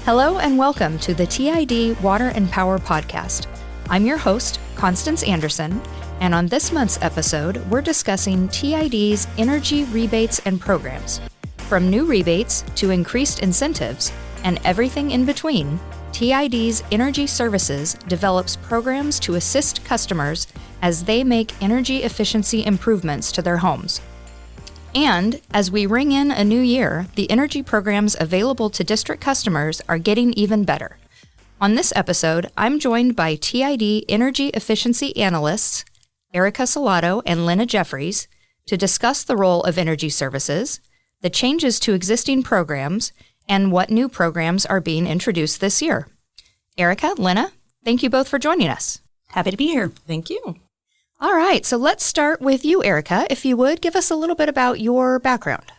Hello and welcome to the TID Water and Power Podcast. I'm your host, Constance Anderson, and on this month's episode, we're discussing TID's energy rebates and programs. From new rebates to increased incentives and everything in between, TID's Energy Services develops programs to assist customers as they make energy efficiency improvements to their homes. And as we ring in a new year, the energy programs available to district customers are getting even better. On this episode, I'm joined by TID Energy Efficiency Analysts, Erica Salado and Lynna Jeffries, to discuss the role of energy services, the changes to existing programs, and what new programs are being introduced this year. Erica, Lynna, thank you both for joining us. Happy to be here. Thank you. All right, so let's start with you, Erica. If you would, give us a little bit about your background.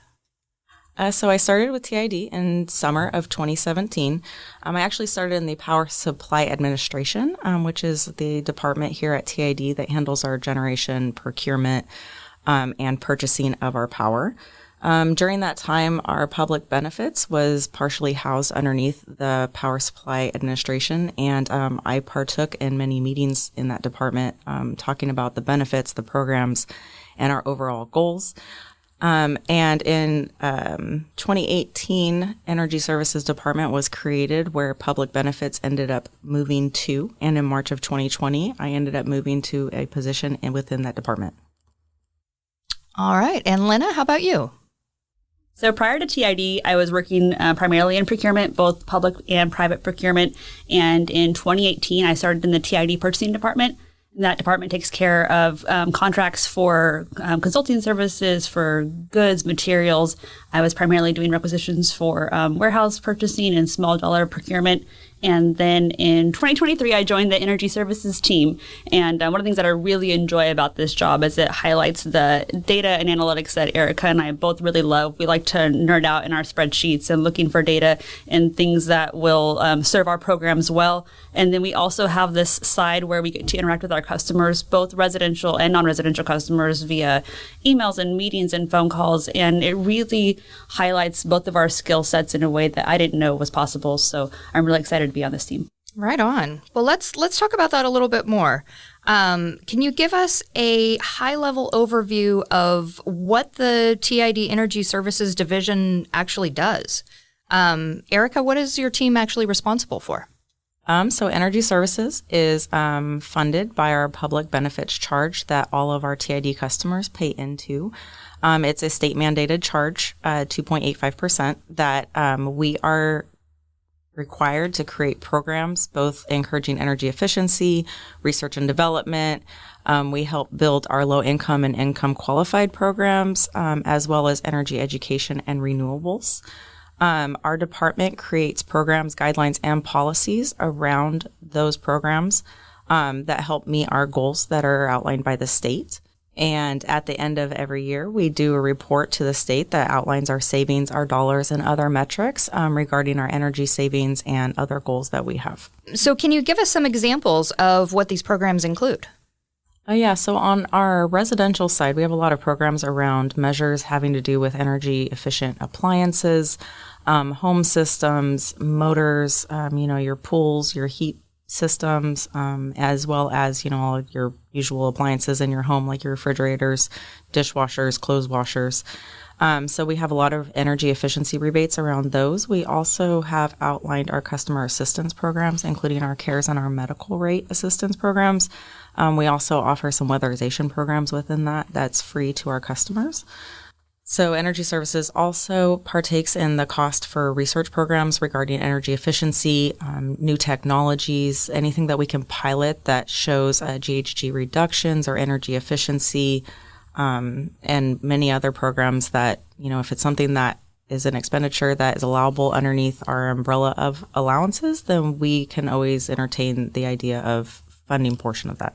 So I started with TID in summer of 2017. I actually started in the Power Supply Administration, which is the department here at TID that handles our generation, procurement, and purchasing of our power. During that time, our public benefits was partially housed underneath the Power Supply Administration, and I partook in many meetings in that department talking about the benefits, the programs, and our overall goals. And in 2018, Energy Services Department was created where public benefits ended up moving to, and in March of 2020, I ended up moving to a position within that department. All right, and Lynna, how about you? So prior to TID, I was working primarily in procurement, both public and private procurement. And in 2018, I started in the TID purchasing department. And that department takes care of contracts for consulting services, for goods, materials. I was primarily doing requisitions for warehouse purchasing and small dollar procurement. And then in 2023, I joined the Energy Services team. And one of the things that I really enjoy about this job is it highlights the data and analytics that Erica and I both really love. We like to nerd out in our spreadsheets and looking for data and things that will serve our programs well. And then we also have this side where we get to interact with our customers, both residential and non-residential customers, via emails and meetings and phone calls. And it really highlights both of our skill sets in a way that I didn't know was possible. So I'm really excited to be on this team. Right on. Well, let's talk about that a little bit more. Can you give us a high-level overview of what the TID Energy Services Division actually does? Erica, what is your team actually responsible for? So Energy Services is funded by our public benefits charge that all of our TID customers pay into. It's a state-mandated charge, 2.85%, that we are required to create programs, both encouraging energy efficiency, research and development. We help build our low-income and income-qualified programs, as well as energy education and renewables. Our department creates programs, guidelines, and policies around those programs that help meet our goals that are outlined by the state. And at the end of every year, we do a report to the state that outlines our savings, our dollars, and other metrics regarding our energy savings and other goals that we have. So can you give us some examples of what these programs include? So on our residential side, we have a lot of programs around measures having to do with energy efficient appliances, home systems, motors, your pools, your heat systems, as well as, all of your usual appliances in your home, like your refrigerators, dishwashers, clothes washers. So we have a lot of energy efficiency rebates around those. We also have outlined our customer assistance programs, including our CARES and our medical rate assistance programs. We also offer some weatherization programs within that's free to our customers. So Energy Services also partakes in the cost for research programs regarding energy efficiency, new technologies, anything that we can pilot that shows GHG reductions or energy efficiency, and many other programs that, if it's something that is an expenditure that is allowable underneath our umbrella of allowances, then we can always entertain the idea of funding portion of that.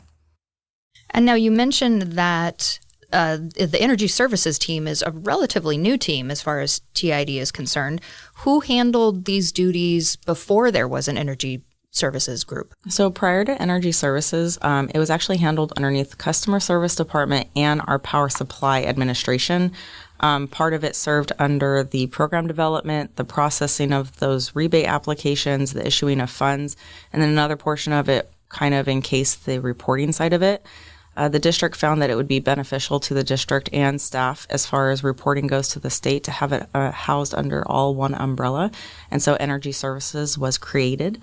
And now you mentioned that the Energy Services team is a relatively new team as far as TID is concerned. Who handled these duties before there was an Energy services group? So prior to energy services, it was actually handled underneath the customer service department and our power supply administration. Part of it served under the program development, the processing of those rebate applications, the issuing of funds, and then another portion of it kind of encased the reporting side of it. The district found that it would be beneficial to the district and staff as far as reporting goes to the state to have it housed under all one umbrella. And so energy services was created.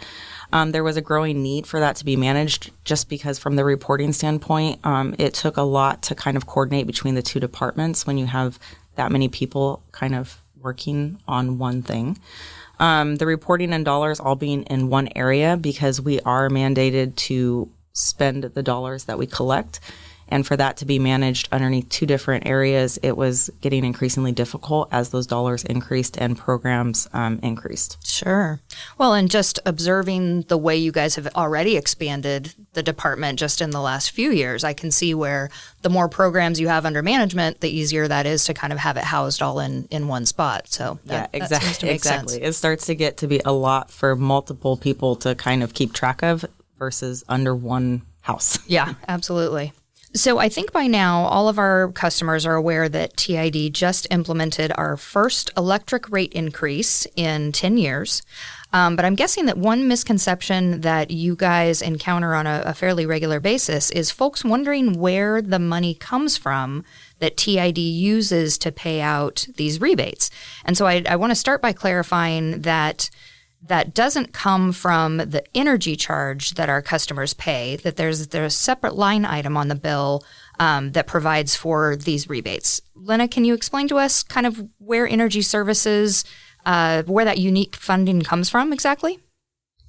There was a growing need for that to be managed just because from the reporting standpoint, it took a lot to kind of coordinate between the two departments when you have that many people kind of working on one thing. The reporting and dollars all being in one area because we are mandated to spend the dollars that we collect. And for that to be managed underneath two different areas, it was getting increasingly difficult as those dollars increased and programs increased. Sure. Well, and just observing the way you guys have already expanded the department just in the last few years, I can see where the more programs you have under management, the easier that is to kind of have it housed all in one spot. So that seems to make sense. It starts to get to be a lot for multiple people to kind of keep track of versus under one house. Yeah, absolutely. So I think by now all of our customers are aware that TID just implemented our first electric rate increase in 10 years. But I'm guessing that one misconception that you guys encounter on a fairly regular basis is folks wondering where the money comes from that TID uses to pay out these rebates. And so I want to start by clarifying that doesn't come from the energy charge that our customers pay, that there's a separate line item on the bill that provides for these rebates. Lynna, can you explain to us kind of where energy services, where that unique funding comes from exactly?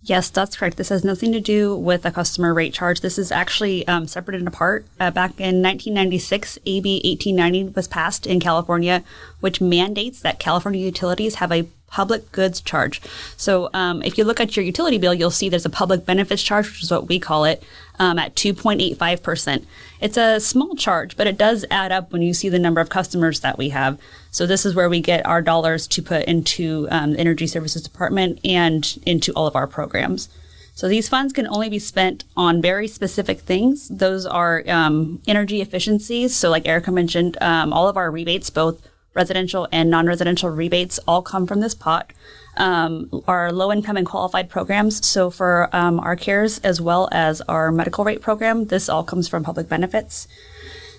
Yes, that's correct. This has nothing to do with a customer rate charge. This is actually separate and apart. Back in 1996, AB 1890 was passed in California, which mandates that California utilities have a public goods charge. So if you look at your utility bill, you'll see there's a public benefits charge, which is what we call it, at 2.85%. It's a small charge, but it does add up when you see the number of customers that we have. So this is where we get our dollars to put into the Energy Services Department and into all of our programs. So these funds can only be spent on very specific things. Those are energy efficiencies. So like Erica mentioned, all of our rebates, both residential and non-residential rebates, all come from this pot. Our low-income and qualified programs, so for our CARES as well as our medical rate program, this all comes from public benefits.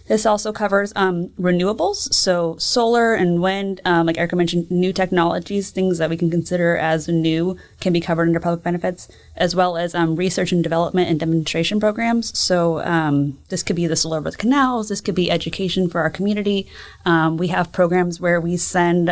This also covers renewables, so solar and wind, like Erica mentioned, new technologies, things that we can consider as new can be covered under public benefits, as well as research and development and demonstration programs. So this could be the solar over the canals, this could be education for our community. We have programs where we send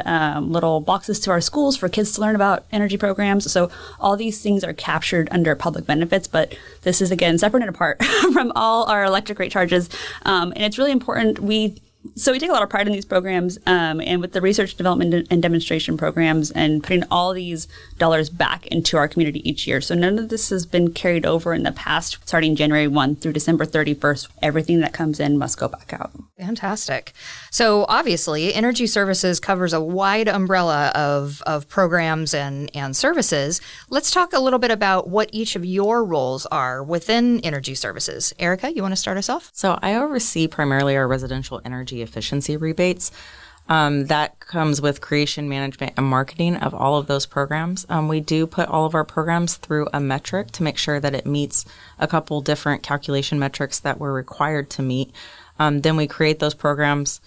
little boxes to our schools for kids to learn about energy programs. So all these things are captured under public benefits, but this is, again, separate and apart from all our electric rate charges. And it's really important. We take a lot of pride in these programs, and with the research, development, and demonstration programs, and putting all these dollars back into our community each year. So none of this has been carried over in the past, starting January 1 through December 31st. Everything that comes in must go back out. Fantastic. So obviously, Energy Services covers a wide umbrella of programs and services. Let's talk a little bit about what each of your roles are within Energy Services. Erica, you want to start us off? So I oversee primarily our residential energy efficiency rebates. That comes with creation, management, and marketing of all of those programs. We do put all of our programs through a metric to make sure that it meets a couple different calculation metrics that we're required to meet. Then we create those programs.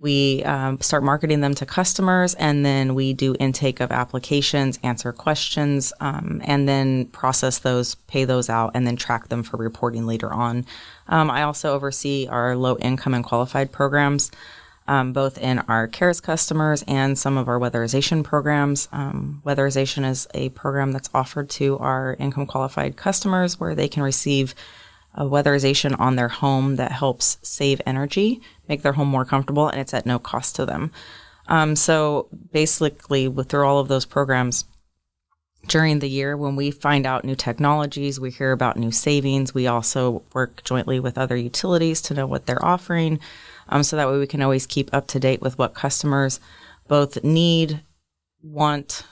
We start marketing them to customers, and then we do intake of applications, answer questions, and then process those, pay those out, and then track them for reporting later on. I also oversee our low-income and qualified programs, both in our CARES customers and some of our weatherization programs. Weatherization is a program that's offered to our income-qualified customers where they can receive a weatherization on their home that helps save energy, make their home more comfortable, and it's at no cost to them. So basically, through all of those programs, during the year, when we find out new technologies, we hear about new savings, we also work jointly with other utilities to know what they're offering, so that way we can always keep up to date with what customers both need, want,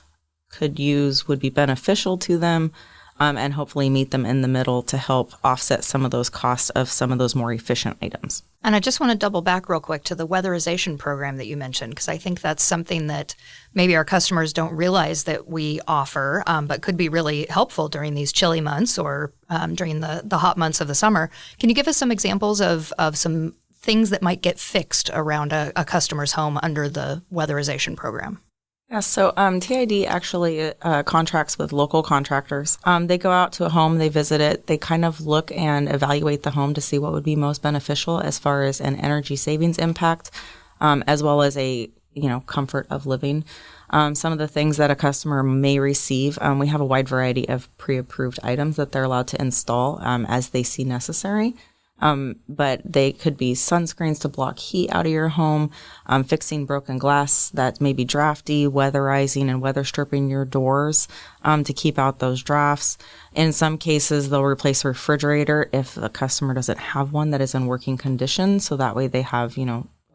could use, would be beneficial to them. and hopefully meet them in the middle to help offset some of those costs of some of those more efficient items. And I just want to double back real quick to the weatherization program that you mentioned, because I think that's something that maybe our customers don't realize that we offer, but could be really helpful during these chilly months or during the hot months of the summer. Can you give us some examples of some things that might get fixed around a customer's home under the weatherization program? Yeah, so TID actually contracts with local contractors. They go out to a home, they visit it, they kind of look and evaluate the home to see what would be most beneficial as far as an energy savings impact, as well as a comfort of living. Some of the things that a customer may receive, we have a wide variety of pre-approved items that they're allowed to install as they see necessary. But they could be sunscreens to block heat out of your home, fixing broken glass that may be drafty, weatherizing and weather stripping your doors to keep out those drafts. In some cases, they'll replace a refrigerator if the customer doesn't have one that is in working condition. So that way they have,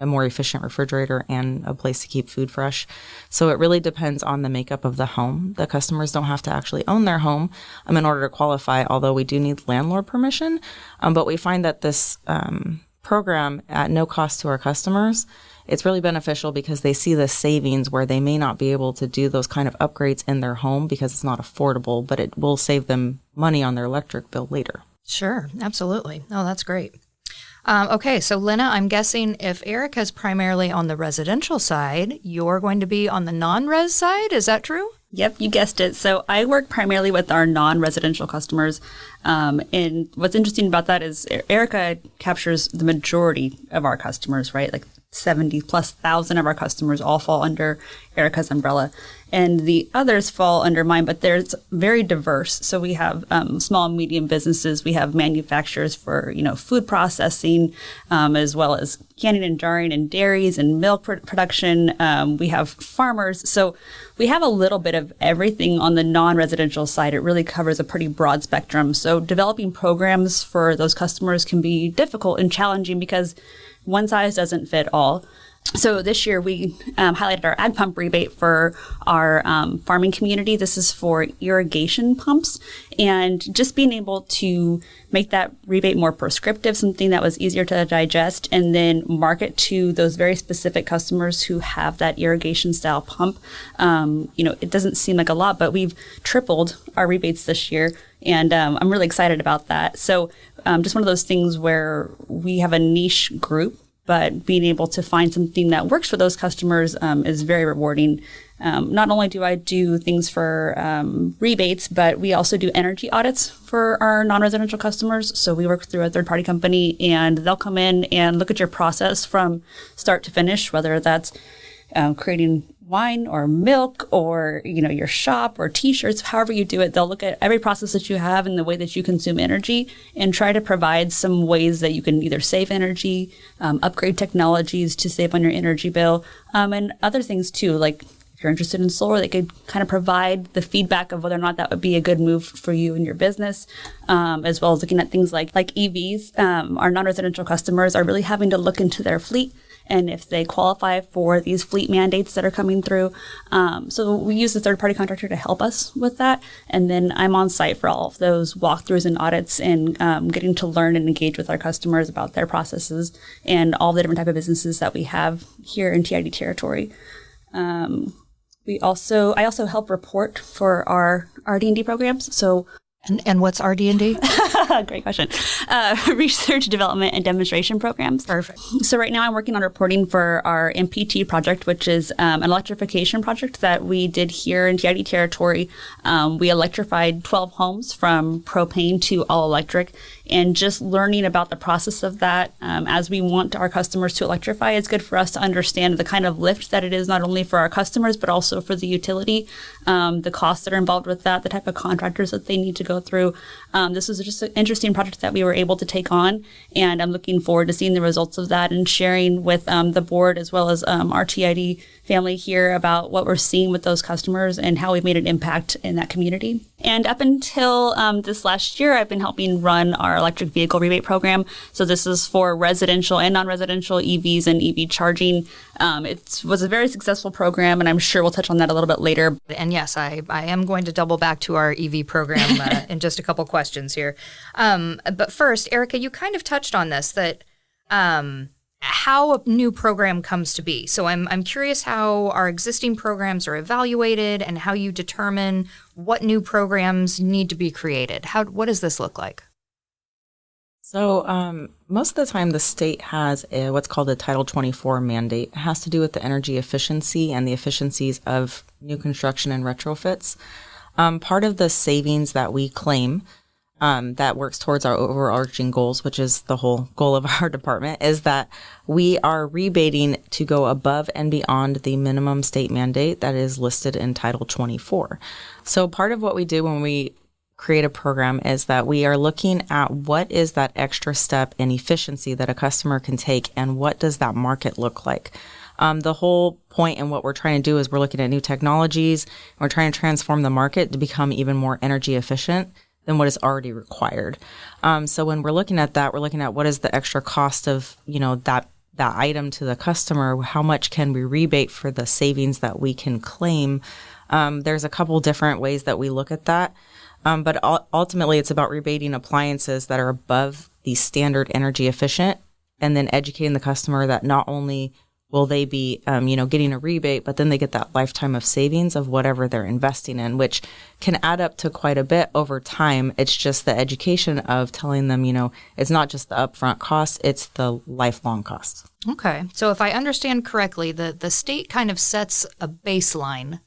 a more efficient refrigerator and a place to keep food fresh. So it really depends on the makeup of the home. The customers don't have to actually own their home in order to qualify, although we do need landlord permission. But we find that this program at no cost to our customers, it's really beneficial because they see the savings where they may not be able to do those kind of upgrades in their home because it's not affordable, but it will save them money on their electric bill later. Sure, absolutely. Oh, that's great. Okay, so Lynna, I'm guessing if Erica's primarily on the residential side, you're going to be on the non-res side. Is that true? Yep, you guessed it. So I work primarily with our non-residential customers. And what's interesting about that is Erica captures the majority of our customers, right? Like 70,000+ of our customers all fall under Erica's umbrella. And the others fall under mine, but there's very diverse. So we have small and medium businesses. We have manufacturers for, food processing, as well as canning and jarring and dairies and milk production. We have farmers. So we have a little bit of everything on the non-residential side. It really covers a pretty broad spectrum. So developing programs for those customers can be difficult and challenging because one size doesn't fit all. So this year we highlighted our ag pump rebate for our farming community. This is for irrigation pumps, and just being able to make that rebate more prescriptive, something that was easier to digest, and then market to those very specific customers who have that irrigation style pump. It doesn't seem like a lot, but we've tripled our rebates this year, and I'm really excited about that. So just one of those things where we have a niche group, but being able to find something that works for those customers is very rewarding. Not only do I do things for rebates, but we also do energy audits for our non-residential customers. So we work through a third-party company, and they'll come in and look at your process from start to finish, whether that's creating wine or milk or, your shop or t-shirts, however you do it. They'll look at every process that you have and the way that you consume energy and try to provide some ways that you can either save energy, upgrade technologies to save on your energy bill, and other things too. Like if you're interested in solar, they could kind of provide the feedback of whether or not that would be a good move for you and your business, as well as looking at things like EVs. Our non-residential customers are really having to look into their fleet and if they qualify for these fleet mandates that are coming through. So we use a third-party contractor to help us with that. And then I'm on site for all of those walkthroughs and audits and getting to learn and engage with our customers about their processes and all the different type of businesses that we have here in TID territory. I also help report for our RD&D programs. So And what's RD&D? Great question. Research, development, and demonstration programs. Perfect. So right now I'm working on reporting for our MPT project, which is an electrification project that we did here in TID territory. We electrified 12 homes from propane to all electric, and just learning about the process of that as we want our customers to electrify, it's good for us to understand the kind of lift that it is, not only for our customers, but also for the utility, the costs that are involved with that, the type of contractors that they need to go through. This was just an interesting project that we were able to take on, and I'm looking forward to seeing the results of that and sharing with the board as well as our TID family here about what we're seeing with those customers and how we've made an impact in that community. And up until this last year, I've been helping run our electric vehicle rebate program. So this is for residential and non-residential EVs and EV charging. It was a very successful program, and I'm sure we'll touch on that a little bit later. And yes, I am going to double back to our EV program in just a couple questions here. But first, Erica, you kind of touched on this, that how a new program comes to be. So I'm curious how our existing programs are evaluated and how you determine what new programs need to be created. What does this look like? So most of the time the state has what's called a Title 24 mandate. It has to do with the energy efficiency and the efficiencies of new construction and retrofits. Part of the savings that we claim that works towards our overarching goals, which is the whole goal of our department, is that we are rebating to go above and beyond the minimum state mandate that is listed in Title 24. So part of what we do when we create a program is that we are looking at what is that extra step in efficiency that a customer can take and what does that market look like. The whole point in what we're trying to do is we're looking at new technologies. And we're trying to transform the market to become even more energy efficient than what is already required. So when we're looking at that, we're looking at what is the extra cost of, that item to the customer, how much can we rebate for the savings that we can claim. There's a couple different ways that we look at that. But ultimately it's about rebating appliances that are above the standard energy efficient and then educating the customer that not only will they be, getting a rebate, but then they get that lifetime of savings of whatever they're investing in, which can add up to quite a bit over time. It's just the education of telling them, it's not just the upfront cost, it's the lifelong costs. Okay. So if I understand correctly, the state kind of sets a baseline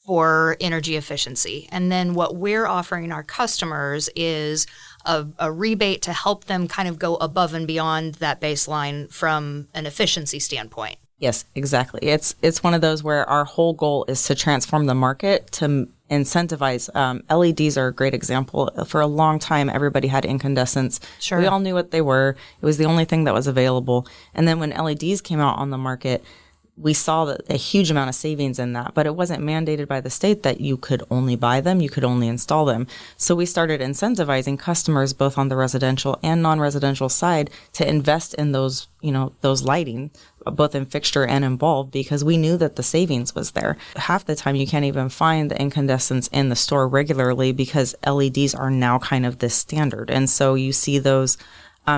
for energy efficiency. And then what we're offering our customers is a rebate to help them kind of go above and beyond that baseline from an efficiency standpoint. Yes, exactly. It's one of those where our whole goal is to transform the market to incentivize. LEDs are a great example. For a long time, everybody had incandescents. Sure. We all knew what they were. It was the only thing that was available. And then when LEDs came out on the market, we saw a huge amount of savings in that, but it wasn't mandated by the state that you could only buy them, you could only install them. So we started incentivizing customers both on the residential and non-residential side to invest in those lighting, both in fixture and in bulb, because we knew that the savings was there. Half the time you can't even find the incandescents in the store regularly because LEDs are now kind of the standard. And so you see those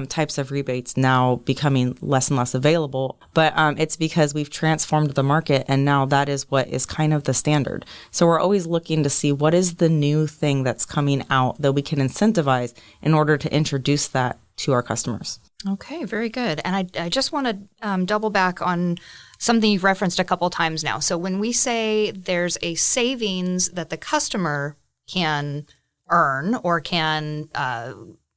types of rebates now becoming less and less available. But it's because we've transformed the market and now that is what is kind of the standard. So we're always looking to see what is the new thing that's coming out that we can incentivize in order to introduce that to our customers. Okay, very good. And I just want to double back on something you've referenced a couple times now. So when we say there's a savings that the customer can earn or can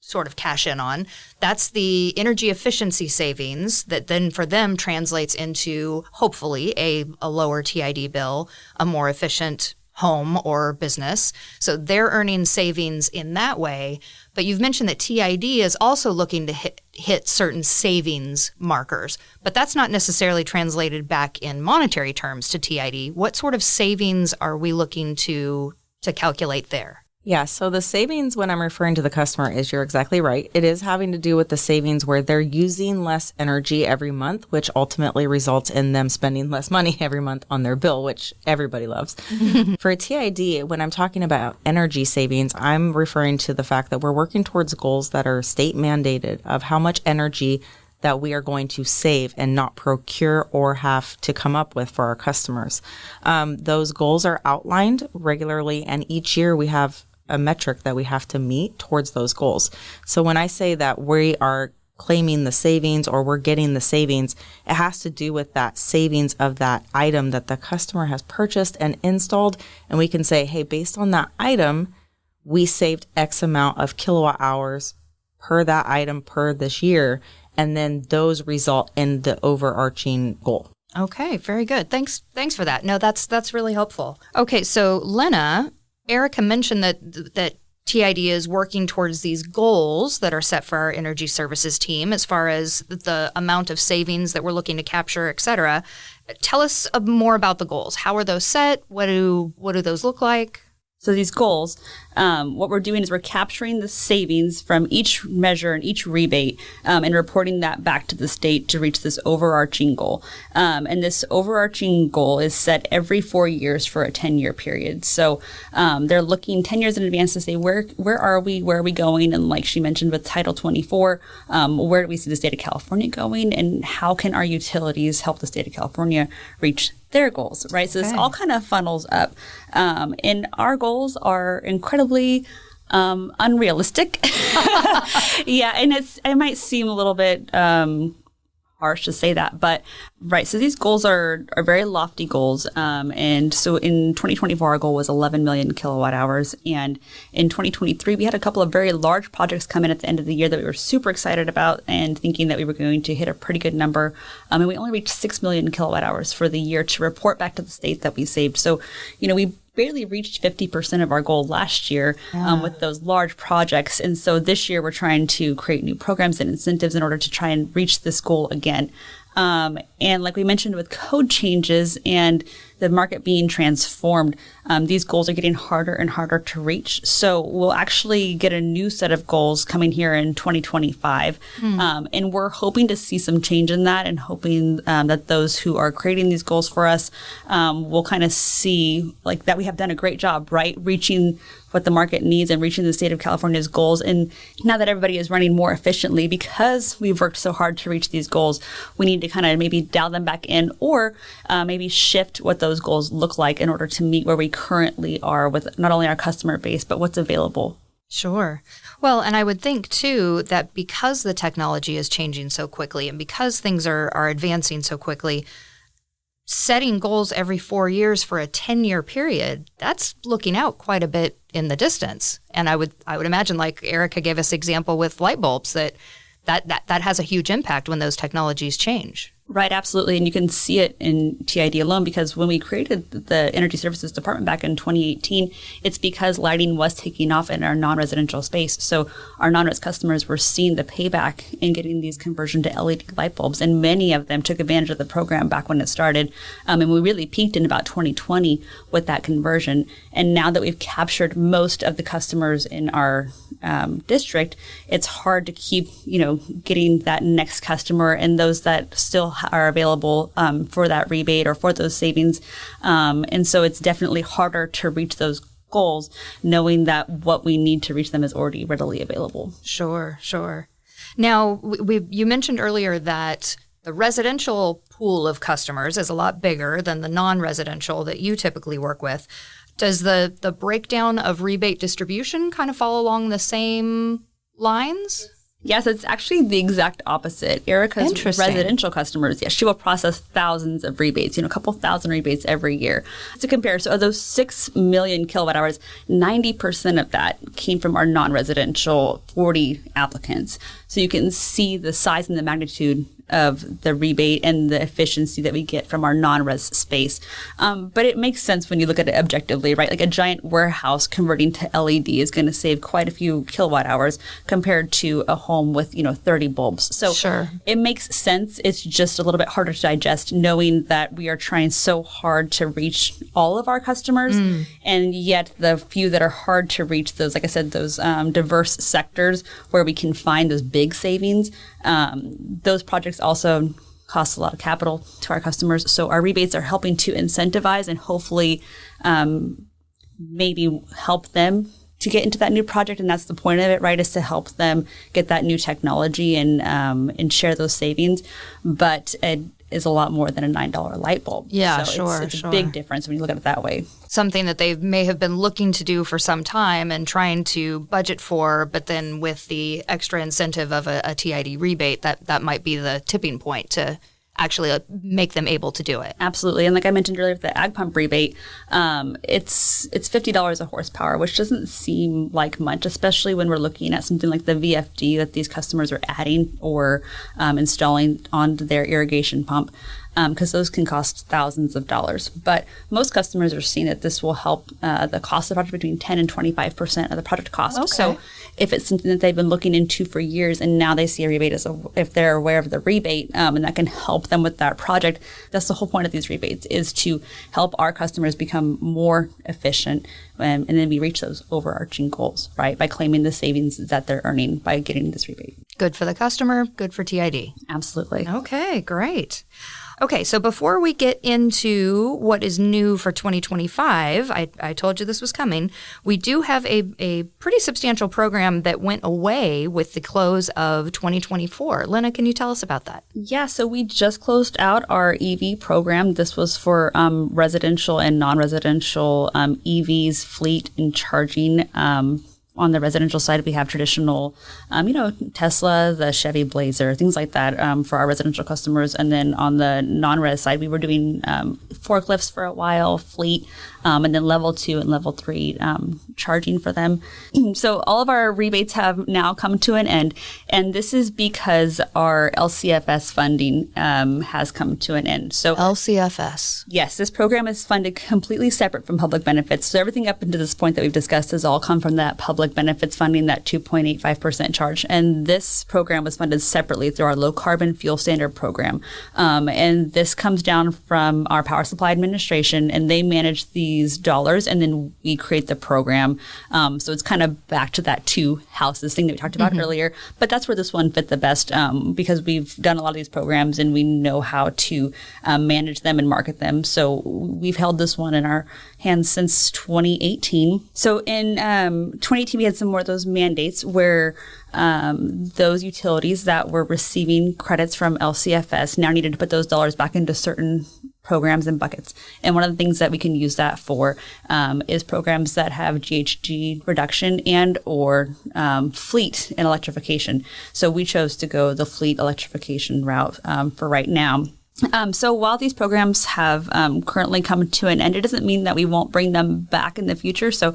sort of cash in on, that's the energy efficiency savings that then for them translates into hopefully a lower TID bill, a more efficient home or business. So they're earning savings in that way. But you've mentioned that TID is also looking to hit certain savings markers, but that's not necessarily translated back in monetary terms to TID. What sort of savings are we looking to calculate there? Yeah, so the savings when I'm referring to the customer is, you're exactly right. It is having to do with the savings where they're using less energy every month, which ultimately results in them spending less money every month on their bill, which everybody loves. For a TID, when I'm talking about energy savings, I'm referring to the fact that we're working towards goals that are state mandated of how much energy that we are going to save and not procure or have to come up with for our customers. Those goals are outlined regularly, and each year we have a metric that we have to meet towards those goals. So when I say that we are claiming the savings or we're getting the savings, it has to do with that savings of that item that the customer has purchased and installed. And we can say, hey, based on that item, we saved X amount of kilowatt hours per that item per this year. And then those result in the overarching goal. Okay, very good. Thanks for that. No, that's really helpful. Okay, so Lynna, Erica mentioned that TID is working towards these goals that are set for our energy services team as far as the amount of savings that we're looking to capture, et cetera. Tell us more about the goals. How are those set? What do those look like? So these goals, what we're doing is we're capturing the savings from each measure and each rebate and reporting that back to the state to reach this overarching goal. And this overarching goal is set every 4 years for a 10-year period. So they're looking 10 years in advance to say, where are we? Where are we going? And like she mentioned with Title 24, where do we see the state of California going? And how can our utilities help the state of California reach their goals, right? So this all kind of funnels up. And our goals are incredibly unrealistic. Yeah, and it might seem a little bit harsh to say that, but right. So these goals are very lofty goals. And so in 2024, our goal was 11 million kilowatt hours. And in 2023, we had a couple of very large projects come in at the end of the year that we were super excited about and thinking that we were going to hit a pretty good number. And we only reached 6 million kilowatt hours for the year to report back to the state that we saved. So, we barely reached 50% of our goal last year with those large projects. And so this year we're trying to create new programs and incentives in order to try and reach this goal again. And like we mentioned with code changes and the market being transformed, these goals are getting harder and harder to reach. So we'll actually get a new set of goals coming here in 2025. And we're hoping to see some change in that and hoping that those who are creating these goals for us will kind of see like that we have done a great job, right? Reaching what the market needs and reaching the state of California's goals. And now that everybody is running more efficiently because we've worked so hard to reach these goals, we need to kind of maybe dial them back in or maybe shift what those goals look like in order to meet where we currently are with not only our customer base, but what's available. Sure. Well, and I would think, too, that because the technology is changing so quickly and because things are advancing so quickly, setting goals every 4 years for a 10-year period, that's looking out quite a bit in the distance. And I would imagine, like Erica gave us example with light bulbs, that has a huge impact when those technologies change. Right, absolutely. And you can see it in TID alone because when we created the Energy Services Department back in 2018, it's because lighting was taking off in our non-residential space. So our non-res customers were seeing the payback in getting these conversion to LED light bulbs. And many of them took advantage of the program back when it started. And we really peaked in about 2020 with that conversion. And now that we've captured most of the customers in our district, it's hard to keep, getting that next customer and those that still are available for that rebate or for those savings. And so it's definitely harder to reach those goals knowing that what we need to reach them is already readily available. Sure. Now, you mentioned earlier that the residential pool of customers is a lot bigger than the non-residential that you typically work with. Does the breakdown of rebate distribution kind of follow along the same lines? Yes, it's actually the exact opposite. Erica's residential customers, she will process thousands of rebates, a couple thousand rebates every year. To compare, so of those 6 million kilowatt hours, 90% of that came from our non-residential 40 applicants. So you can see the size and the magnitude of the rebate and the efficiency that we get from our non-res space. But it makes sense when you look at it objectively, right? Like a giant warehouse converting to LED is going to save quite a few kilowatt hours compared to a home with, 30 bulbs. So It makes sense. It's just a little bit harder to digest knowing that we are trying so hard to reach all of our customers. And yet the few that are hard to reach, those, like I said, those diverse sectors where we can find those big savings, those projects also cost a lot of capital to our customers. So our rebates are helping to incentivize and hopefully maybe help them to get into that new project. And that's the point of it, right, is to help them get that new technology and share those savings. But it is a lot more than a $9 light bulb. Yeah, so it's a big difference when you look at it that way. Something that they may have been looking to do for some time and trying to budget for, but then with the extra incentive of a TID rebate, that might be the tipping point to actually make them able to do it. Absolutely. And like I mentioned earlier with the ag pump rebate, it's $50 a horsepower, which doesn't seem like much, especially when we're looking at something like the VFD that these customers are adding or installing onto their irrigation pump. because those can cost thousands of dollars. But most customers are seeing that this will help the cost of the project between 10 and 25% of the project cost. Okay. So if it's something that they've been looking into for years and now they see a rebate if they're aware of the rebate and that can help them with that project, that's the whole point of these rebates, is to help our customers become more efficient, and then we reach those overarching goals, right, by claiming the savings that they're earning by getting this rebate. Good for the customer, good for TID. Absolutely. Okay, great. Okay, so before we get into what is new for 2025, I told you this was coming. We do have a pretty substantial program that went away with the close of 2024. Lynna, can you tell us about that? Yeah, so we just closed out our EV program. This was for residential and non-residential EVs, fleet, and charging. On the residential side, we have traditional, Tesla, the Chevy Blazer, things like that for our residential customers. And then on the non-res side, we were doing forklifts for a while, fleet, and then level 2 and level 3 charging for them. So all of our rebates have now come to an end. And this is because our LCFS funding has come to an end. So LCFS. Yes, this program is funded completely separate from public benefits. So everything up until this point that we've discussed has all come from that public benefits funding, that 2.85% charge. And this program was funded separately through our low carbon fuel standard program. And this comes down from our Power Supply Administration, and they manage these dollars, and then we create the program. So it's kind of back to that two houses thing that we talked about earlier. But that's where this one fit the best because we've done a lot of these programs and we know how to manage them and market them. So we've held this one in our hands since 2018. So in 2018, we had some more of those mandates where those utilities that were receiving credits from LCFS now needed to put those dollars back into certain programs and buckets. And one of the things that we can use that for is programs that have GHG reduction and or fleet and electrification. So we chose to go the fleet electrification route for right now. So while these programs have currently come to an end, it doesn't mean that we won't bring them back in the future. So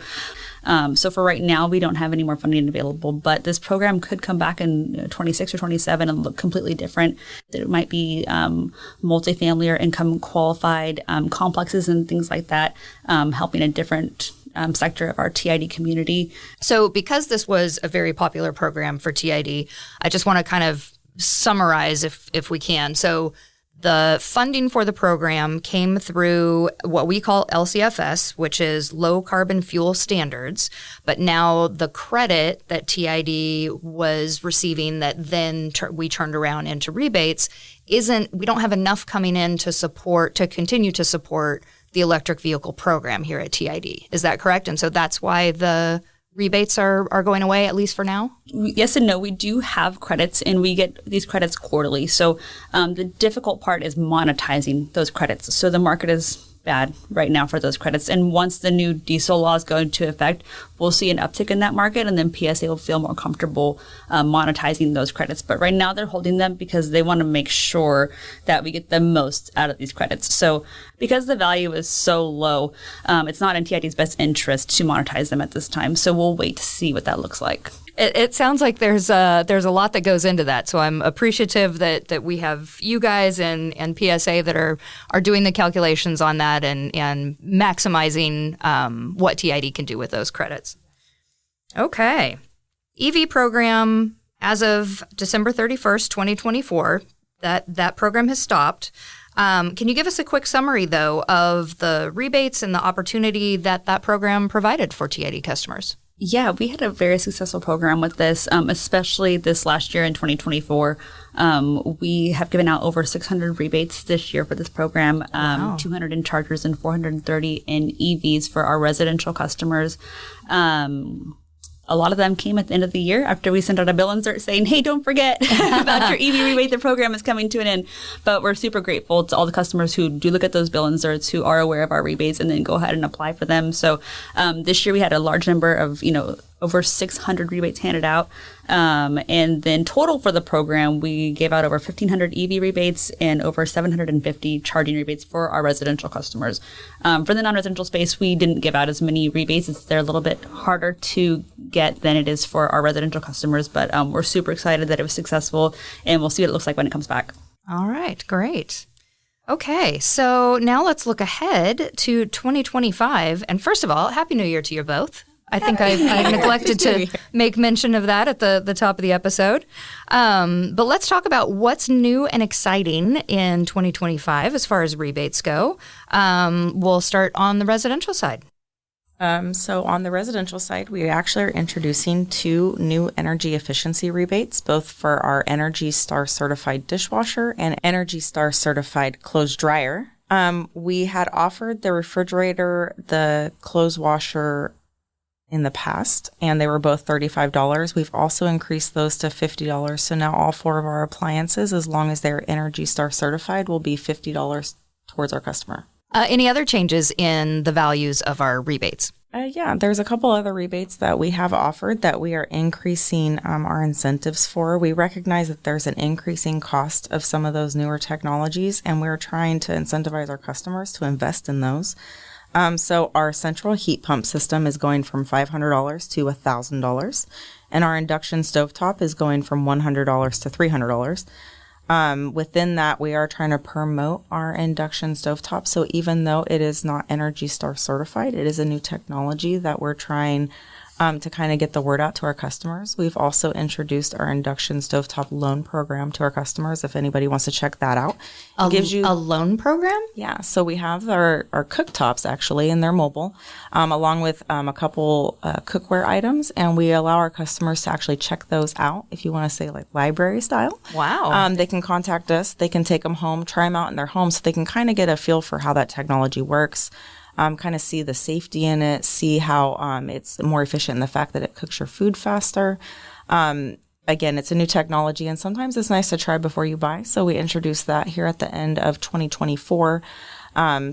for right now, we don't have any more funding available, but this program could come back in 26 or 27 and look completely different. It might be multifamily or income qualified complexes and things like that, helping a different sector of our TID community. So because this was a very popular program for TID, I just want to kind of summarize if we can. So the funding for the program came through what we call LCFS, which is low carbon fuel standards. But now the credit that TID was receiving that then we turned around into rebates we don't have enough coming in to continue to support the electric vehicle program here at TID. Is that correct? And so that's why the rebates are going away, at least for now? Yes and no. We do have credits, and we get these credits quarterly. So the difficult part is monetizing those credits. So the market is bad right now for those credits. And once the new diesel laws go into effect, we'll see an uptick in that market, and then PSA will feel more comfortable monetizing those credits. But right now they're holding them because they want to make sure that we get the most out of these credits. So because the value is so low, it's not in TID's best interest to monetize them at this time. So we'll wait to see what that looks like. It sounds like there's a lot that goes into that. So I'm appreciative that we have you guys and PSA that are doing the calculations on that and maximizing what TID can do with those credits. Okay. EV program as of December 31st, 2024, that program has stopped. Can you give us a quick summary, though, of the rebates and the opportunity that program provided for TID customers? Yeah, we had a very successful program with this, especially this last year in 2024. We have given out over 600 rebates this year for this program, Wow. 200 in chargers and 430 in EVs for our residential customers. A lot of them came at the end of the year after we sent out a bill insert saying, hey, don't forget about your EV rebate. The program is coming to an end. But we're super grateful to all the customers who do look at those bill inserts, who are aware of our rebates, and then go ahead and apply for them. So this year we had a large number of, over 600 rebates handed out. And then total for the program, we gave out over 1,500 EV rebates and over 750 charging rebates for our residential customers. For the non-residential space, we didn't give out as many rebates. They're a little bit harder to get than it is for our residential customers. But we're super excited that it was successful, and we'll see what it looks like when it comes back. All right, great. Okay, so now let's look ahead to 2025. And first of all, Happy New Year to you both. I think I neglected to make mention of that at the top of the episode. But let's talk about what's new and exciting in 2025 as far as rebates go. We'll start on the residential side. So on the residential side, we actually are introducing 2 new energy efficiency rebates, both for our Energy Star certified dishwasher and Energy Star certified clothes dryer. We had offered the refrigerator, the clothes washer in the past, and they were both $35. We've also increased those to $50. So now all 4 of our appliances, as long as they're Energy Star certified, will be $50 towards our customer. Any other changes in the values of our rebates? Yeah, there's a couple other rebates that we have offered that we are increasing our incentives for. We recognize that there's an increasing cost of some of those newer technologies, and we're trying to incentivize our customers to invest in those. So our central heat pump system is going from $500 to $1,000, and our induction stovetop is going from $100 to $300. Within that, we are trying to promote our induction stovetop. So even though it is not Energy Star certified, it is a new technology that we're trying to kind of get the word out to our customers. We've also introduced our induction stovetop loan program to our customers. If anybody wants to check that out, it gives you a loan program. Yeah, so we have our cooktops actually, and they're mobile, along with a couple cookware items, and we allow our customers to actually check those out. If you want to say like library style, wow, they can contact us. They can take them home, try them out in their home, so they can kind of get a feel for how that technology works. Kind of see the safety in it, see how it's more efficient in the fact that it cooks your food faster. Again, it's a new technology, and sometimes it's nice to try before you buy. So we introduced that here at the end of 2024.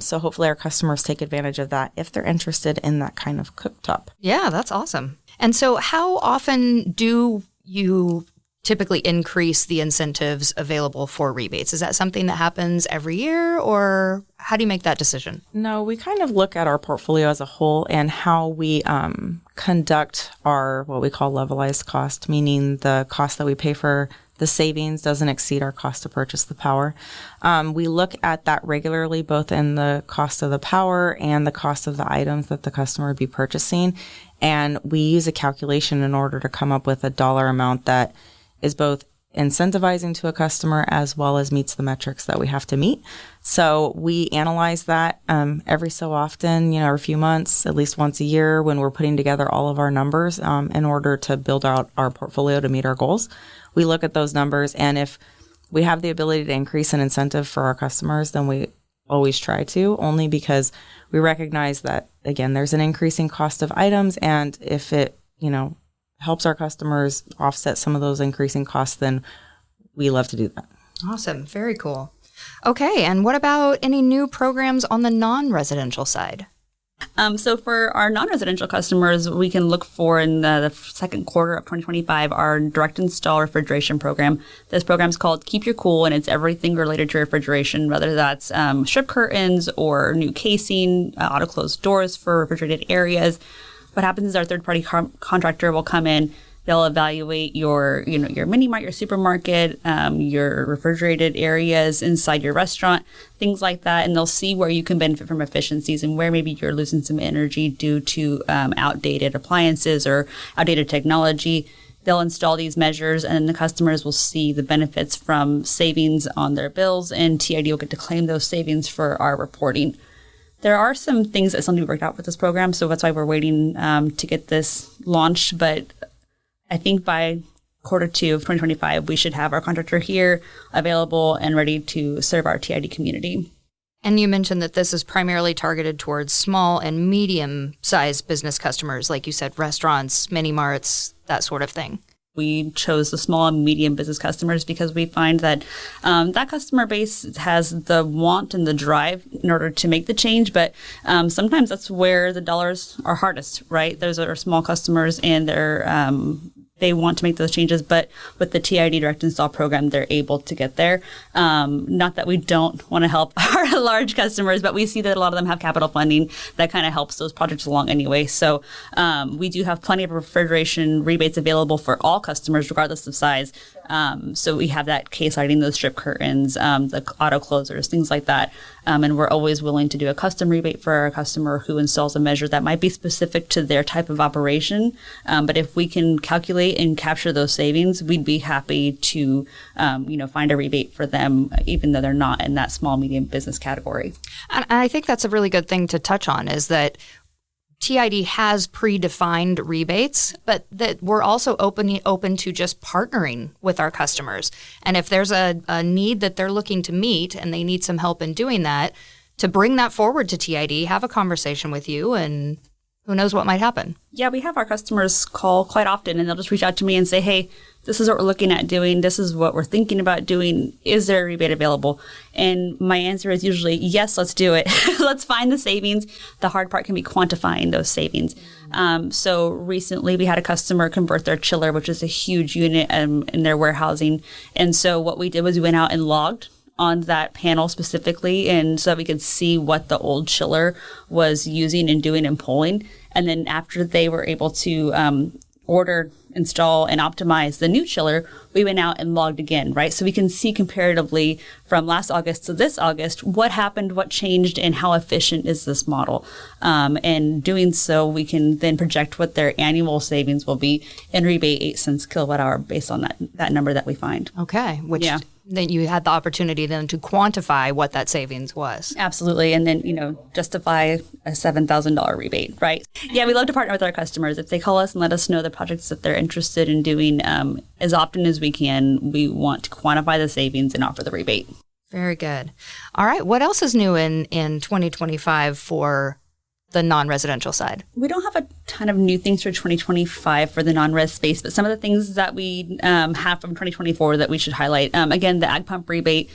So hopefully our customers take advantage of that if they're interested in that kind of cooktop. Yeah, that's awesome. And so how often do you typically increase the incentives available for rebates? Is that something that happens every year, or how do you make that decision? No, we kind of look at our portfolio as a whole and how we conduct our what we call levelized cost, meaning the cost that we pay for the savings doesn't exceed our cost to purchase the power. We look at that regularly, both in the cost of the power and the cost of the items that the customer would be purchasing. And we use a calculation in order to come up with a dollar amount that is both incentivizing to a customer as well as meets the metrics that we have to meet. So we analyze that every so often, every few months, at least once a year, when we're putting together all of our numbers in order to build out our portfolio to meet our goals. We look at those numbers, and if we have the ability to increase an incentive for our customers, then we always try to, only because we recognize that, again, there's an increasing cost of items, and if it, helps our customers offset some of those increasing costs, then we love to do that. Awesome. Very cool. Okay. And what about any new programs on the non-residential side? So for our non-residential customers, we can look for in the second quarter of 2025 our direct install refrigeration program. This program is called Keep Your Cool, and it's everything related to refrigeration, whether that's strip curtains or new casing, auto-closed doors for refrigerated areas. What happens is our third-party contractor will come in. They'll evaluate your mini mart, your supermarket, your refrigerated areas inside your restaurant, things like that, and they'll see where you can benefit from efficiencies and where maybe you're losing some energy due to outdated appliances or outdated technology. They'll install these measures, and the customers will see the benefits from savings on their bills, and TID will get to claim those savings for our reporting. There are some things that still need to be worked out with this program, so that's why we're waiting to get this launched. But I think by quarter 2 of 2025, we should have our contractor here available and ready to serve our TID community. And you mentioned that this is primarily targeted towards small and medium-sized business customers, like you said, restaurants, mini marts, that sort of thing. We chose the small and medium business customers because we find that that customer base has the want and the drive in order to make the change. But sometimes that's where the dollars are hardest, right? Those are small customers, and they want to make those changes. But with the TID Direct Install program, they're able to get there. Not that we don't want to help our large customers, but we see that a lot of them have capital funding that kind of helps those projects along anyway. So we do have plenty of refrigeration rebates available for all customers, regardless of size. So we have that case lighting, those strip curtains, the auto closers, things like that. And we're always willing to do a custom rebate for our customer who installs a measure that might be specific to their type of operation. But if we can calculate and capture those savings, we'd be happy to, find a rebate for them, even though they're not in that small, medium business category. And I think that's a really good thing to touch on, is that TID has predefined rebates, but that we're also open to just partnering with our customers. And if there's a need that they're looking to meet and they need some help in doing that, to bring that forward to TID, have a conversation with you, and who knows what might happen. Yeah, we have our customers call quite often, and they'll just reach out to me and say, hey, this is what we're looking at doing. This is what we're thinking about doing. Is there a rebate available? And my answer is usually, yes, let's do it. Let's find the savings. The hard part can be quantifying those savings. So recently we had a customer convert their chiller, which is a huge unit in their warehousing. And so what we did was we went out and logged on that panel specifically, and so that we could see what the old chiller was using and doing and pulling. And then after they were able to order, install, and optimize the new chiller, we went out and logged again, right? So we can see comparatively from last August to this August, what happened, what changed, and how efficient is this model. And doing so, we can then project what their annual savings will be and rebate 8 cents kilowatt hour based on that number that we find. Okay, which then you had the opportunity then to quantify what that savings was. Absolutely. And then, justify a $7,000 rebate, right? Yeah, we love to partner with our customers. If they call us and let us know the projects that they're interested in doing as often as we can, we want to quantify the savings and offer the rebate. Very good. All right. What else is new in 2025 for the non-residential side? We don't have a ton of new things for 2025 for the non-res space, but some of the things that we have from 2024 that we should highlight. Again, the ag pump rebate.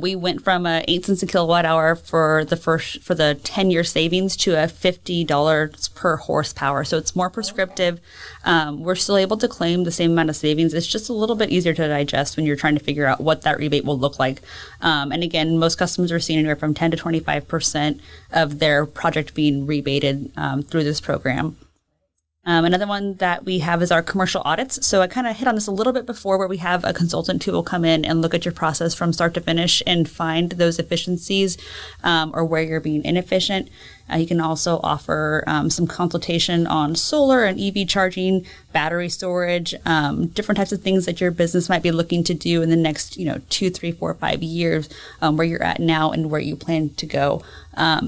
We went from 8 cents a kilowatt hour for the 10-year savings to a $50 per horsepower. So it's more prescriptive. We're still able to claim the same amount of savings. It's just a little bit easier to digest when you're trying to figure out what that rebate will look like. And again, most customers are seeing anywhere from 10 to 25% of their project being rebated through this program. Another one that we have is our commercial audits. So I kind of hit on this a little bit before, where we have a consultant who will come in and look at your process from start to finish and find those efficiencies or where you're being inefficient. You can also offer some consultation on solar and EV charging, battery storage, different types of things that your business might be looking to do in the next 2, 3, 4, 5 years, where you're at now and where you plan to go.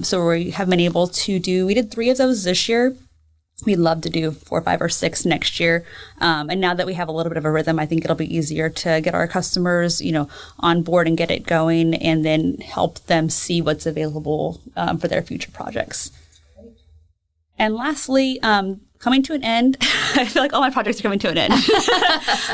So we have been able to we did 3 of those this year. We'd love to do 4, 5, or 6 next year. And now that we have a little bit of a rhythm, I think it'll be easier to get our customers, on board and get it going, and then help them see what's available for their future projects. And lastly, coming to an end, I feel like all my projects are coming to an end,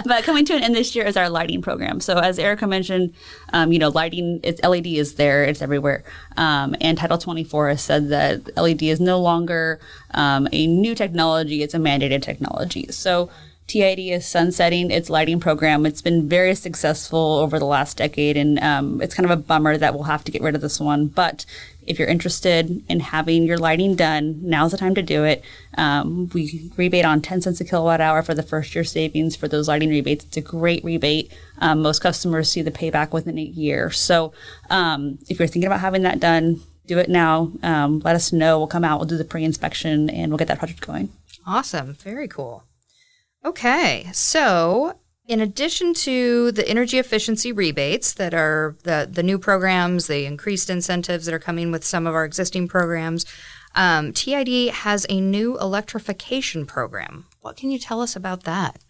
but coming to an end this year is our lighting program. So as Erica mentioned, lighting, it's LED is there, it's everywhere. And Title 24 has said that LED is no longer a new technology, it's a mandated technology. So TID is sunsetting its lighting program. It's been very successful over the last decade, and it's kind of a bummer that we'll have to get rid of this one. But if you're interested in having your lighting done, now's the time to do it. We rebate on 10 cents a kilowatt hour for the first year savings for those lighting rebates. It's a great rebate. Most customers see the payback within a year. So if you're thinking about having that done, do it now. Let us know. We'll come out, we'll do the pre-inspection, and we'll get that project going. Awesome. Very cool. Okay. So in addition to the energy efficiency rebates that are the new programs, the increased incentives that are coming with some of our existing programs, TID has a new electrification program. What can you tell us about that?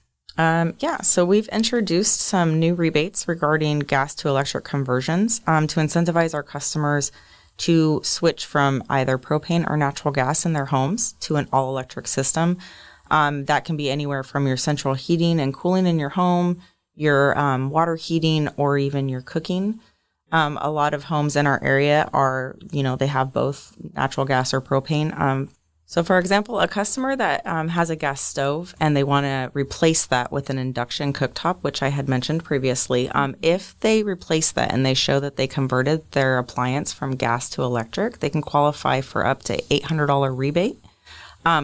So we've introduced some new rebates regarding gas to electric conversions to incentivize our customers to switch from either propane or natural gas in their homes to an all-electric system. That can be anywhere from your central heating and cooling in your home, your water heating, or even your cooking. A lot of homes in our area are, they have both natural gas or propane. So for example, a customer that has a gas stove and they want to replace that with an induction cooktop, which I had mentioned previously, if they replace that and they show that they converted their appliance from gas to electric, they can qualify for up to $800 rebate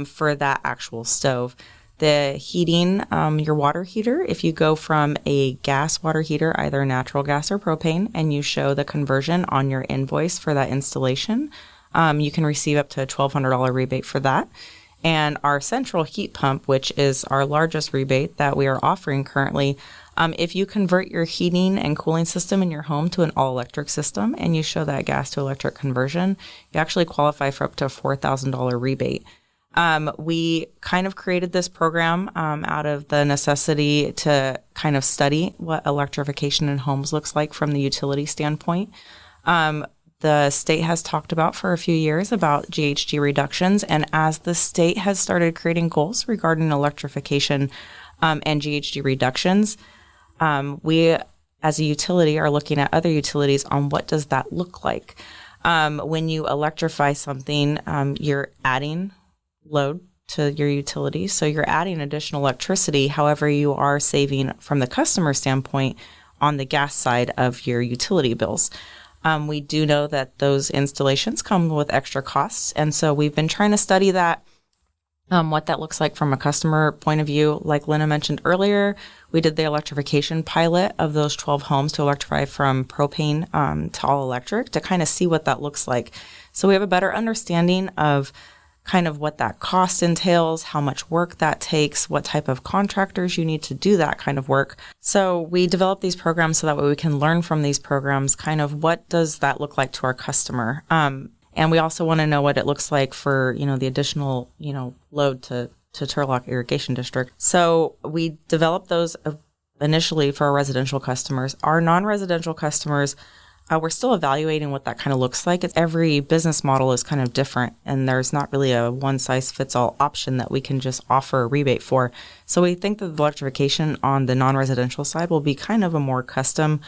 for that actual stove. The heating, your water heater, if you go from a gas water heater, either natural gas or propane, and you show the conversion on your invoice for that installation, you can receive up to a $1,200 rebate for that. And our central heat pump, which is our largest rebate that we are offering currently, if you convert your heating and cooling system in your home to an all-electric system and you show that gas to electric conversion, you actually qualify for up to a $4,000 rebate. We kind of created this program out of the necessity to kind of study what electrification in homes looks like from the utility standpoint. The state has talked about for a few years about GHG reductions, and as the state has started creating goals regarding electrification and GHG reductions, we as a utility are looking at other utilities on what does that look like. When you electrify something, you're adding load to your utility. So you're adding additional electricity. However, you are saving from the customer standpoint on the gas side of your utility bills. We do know that those installations come with extra costs. And so we've been trying to study that, what that looks like from a customer point of view. Like Lynna mentioned earlier, we did the electrification pilot of those 12 homes to electrify from propane to all electric to kind of see what that looks like. So we have a better understanding of kind of what that cost entails, how much work that takes, what type of contractors you need to do that kind of work. So we develop these programs so that way we can learn from these programs kind of what does that look like to our customer. And we also want to know what it looks like for, the additional, load to Turlock Irrigation District. So we developed those initially for our residential customers. Our non-residential customers, we're still evaluating what that kind of looks like. Every business model is kind of different, and there's not really a one-size-fits-all option that we can just offer a rebate for. So we think that the electrification on the non-residential side will be kind of a more custom,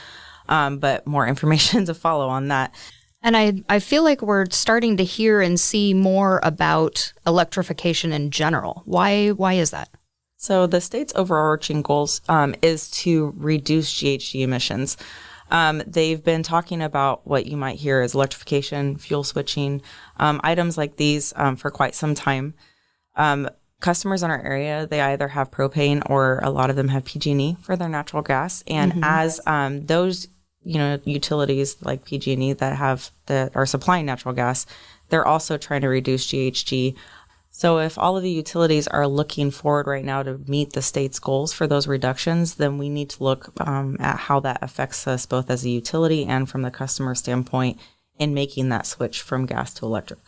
but more information to follow on that. And I feel like we're starting to hear and see more about electrification in general. Why is that? So the state's overarching goals is to reduce GHG emissions. They've been talking about what you might hear as electrification, fuel switching, items like these for quite some time. Customers in our area, they either have propane or a lot of them have PG&E for their natural gas. And as those utilities like PG&E that are supplying natural gas, they're also trying to reduce GHG. So if all of the utilities are looking forward right now to meet the state's goals for those reductions, then we need to look at how that affects us both as a utility and from the customer standpoint in making that switch from gas to electric.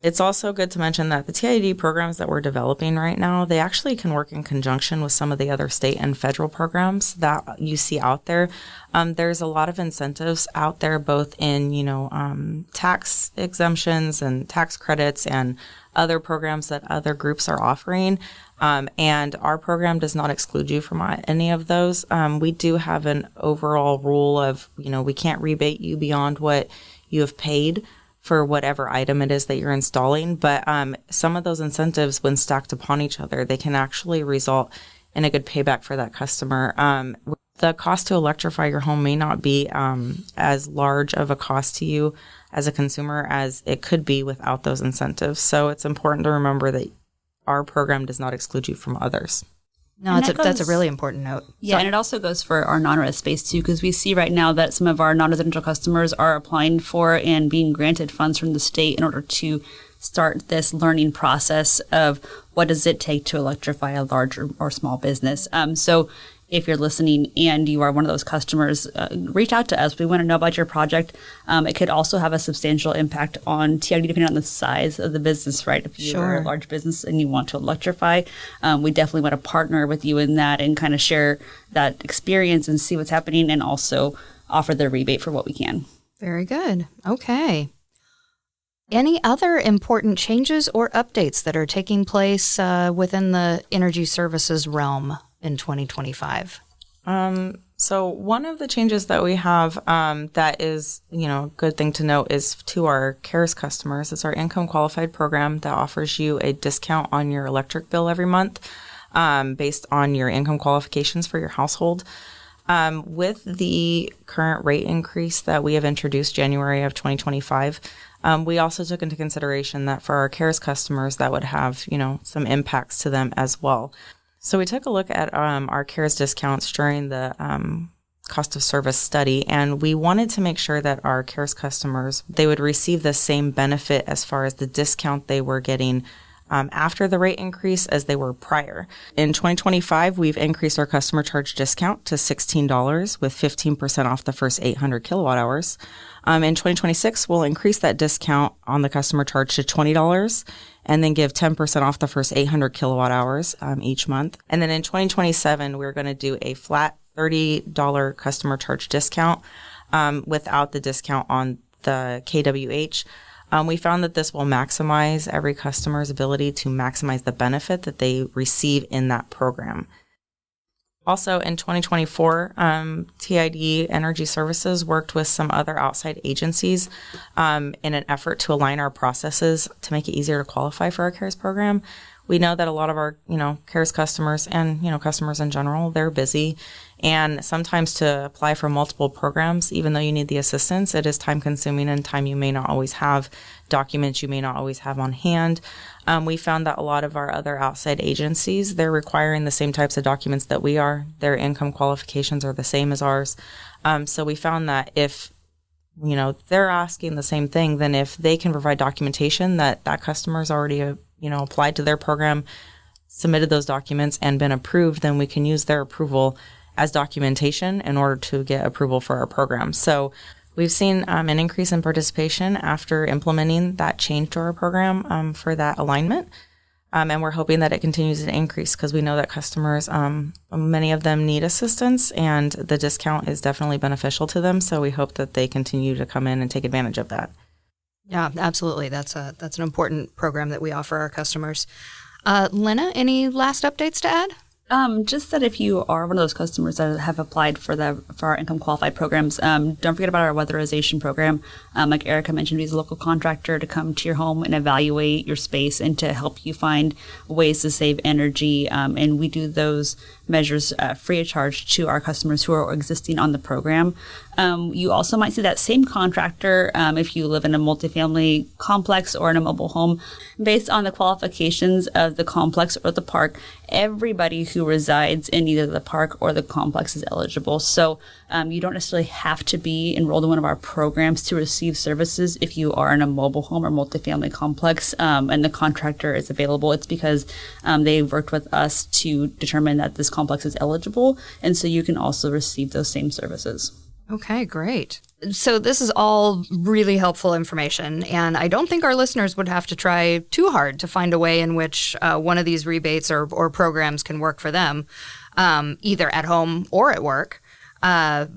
It's also good to mention that the TID programs that we're developing right now, they actually can work in conjunction with some of the other state and federal programs that you see out there. There's a lot of incentives out there, both in, tax exemptions and tax credits and other programs that other groups are offering. And our program does not exclude you from any of those. We do have an overall rule of, we can't rebate you beyond what you have paid for whatever item it is that you're installing. But some of those incentives, when stacked upon each other, they can actually result in a good payback for that customer. The cost to electrify your home may not be as large of a cost to you as a consumer as it could be without those incentives. So it's important to remember that our program does not exclude you from others. No, that's a really important note. Yeah, and it also goes for our non-res space too, because we see right now that some of our non-residential customers are applying for and being granted funds from the state in order to start this learning process of what does it take to electrify a large or small business. So if you're listening and you are one of those customers, reach out to us. We want to know about your project. It could also have a substantial impact on TID depending on the size of the business, right? If you're a large business and you want to electrify, we definitely want to partner with you in that and kind of share that experience and see what's happening and also offer the rebate for what we can. Very good. Okay. Any other important changes or updates that are taking place within the energy services realm in 2025? So one of the changes that we have that is, a good thing to note is to our CARES customers. It's our income qualified program that offers you a discount on your electric bill every month based on your income qualifications for your household. With the current rate increase that we have introduced January of 2025, we also took into consideration that for our CARES customers, that would have, some impacts to them as well. So we took a look at our CARES discounts during the cost of service study, and we wanted to make sure that our CARES customers, they would receive the same benefit as far as the discount they were getting after the rate increase as they were prior. In 2025, we've increased our customer charge discount to $16 with 15% off the first 800 kilowatt hours. In 2026, we'll increase that discount on the customer charge to $20 and then give 10% off the first 800 kilowatt hours each month. And then in 2027, we're going to do a flat $30 customer charge discount without the discount on the KWH. We found that this will maximize every customer's ability to maximize the benefit that they receive in that program. Also, in 2024, TID Energy Services worked with some other outside agencies in an effort to align our processes to make it easier to qualify for our CARES program. We know that a lot of our, CARES customers and, customers in general, they're busy. And sometimes to apply for multiple programs, even though you need the assistance, it is time consuming and time you may not always have, documents you may not always have on hand. We found that a lot of our other outside agencies, they're requiring the same types of documents that we are. Their income qualifications are the same as ours. So we found that if they're asking the same thing, then if they can provide documentation that customer's already applied to their program, submitted those documents and been approved, then we can use their approval as documentation in order to get approval for our program. So we've seen an increase in participation after implementing that change to our program for that alignment. And we're hoping that it continues to increase because we know that customers, many of them need assistance and the discount is definitely beneficial to them. So we hope that they continue to come in and take advantage of that. Yeah, absolutely. That's an important program that we offer our customers. Lynna, any last updates to add? Just that if you are one of those customers that have applied for our income qualified programs, don't forget about our weatherization program. Like Erica mentioned, we use a local contractor to come to your home and evaluate your space and to help you find ways to save energy. And we do those measures free of charge to our customers who are existing on the program. You also might see that same contractor if you live in a multifamily complex or in a mobile home. Based on the qualifications of the complex or the park, everybody who resides in either the park or the complex is eligible. So you don't necessarily have to be enrolled in one of our programs to receive services if you are in a mobile home or multifamily complex and the contractor is available. It's because they've worked with us to determine that this complex is eligible, and so you can also receive those same services. Okay, great. So this is all really helpful information, and I don't think our listeners would have to try too hard to find a way in which one of these rebates or programs can work for them, either at home or at work.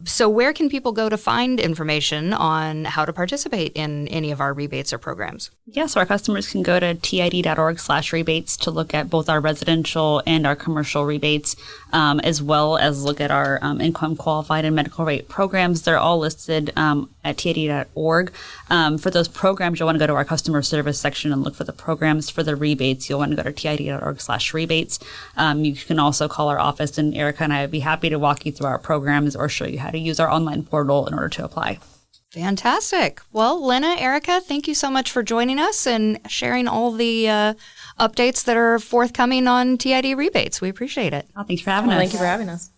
So where can people go to find information on how to participate in any of our rebates or programs? Yeah, so our customers can go to tid.org/rebates to look at both our residential and our commercial rebates, as well as look at our income qualified and medical rate programs. They're all listed at tid.org. For those programs, you'll want to go to our customer service section and look for the programs. For the rebates, you'll want to go to tid.org/rebates. You can also call our office, and Erica and I would be happy to walk you through our programs or show you how to use our online portal in order to apply. Fantastic. Well, Lynna, Erica, thank you so much for joining us and sharing all the updates that are forthcoming on TID rebates. We appreciate it. Oh, thanks for having us. Thank you for having us.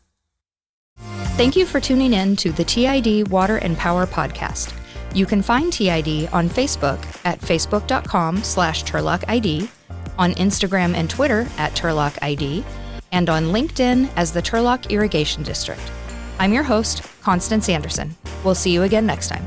Thank you for tuning in to the TID Water and Power Podcast. You can find TID on Facebook at facebook.com/TurlockID, on Instagram and Twitter at TurlockID, and on LinkedIn as the Turlock Irrigation District. I'm your host, Constance Anderson. We'll see you again next time.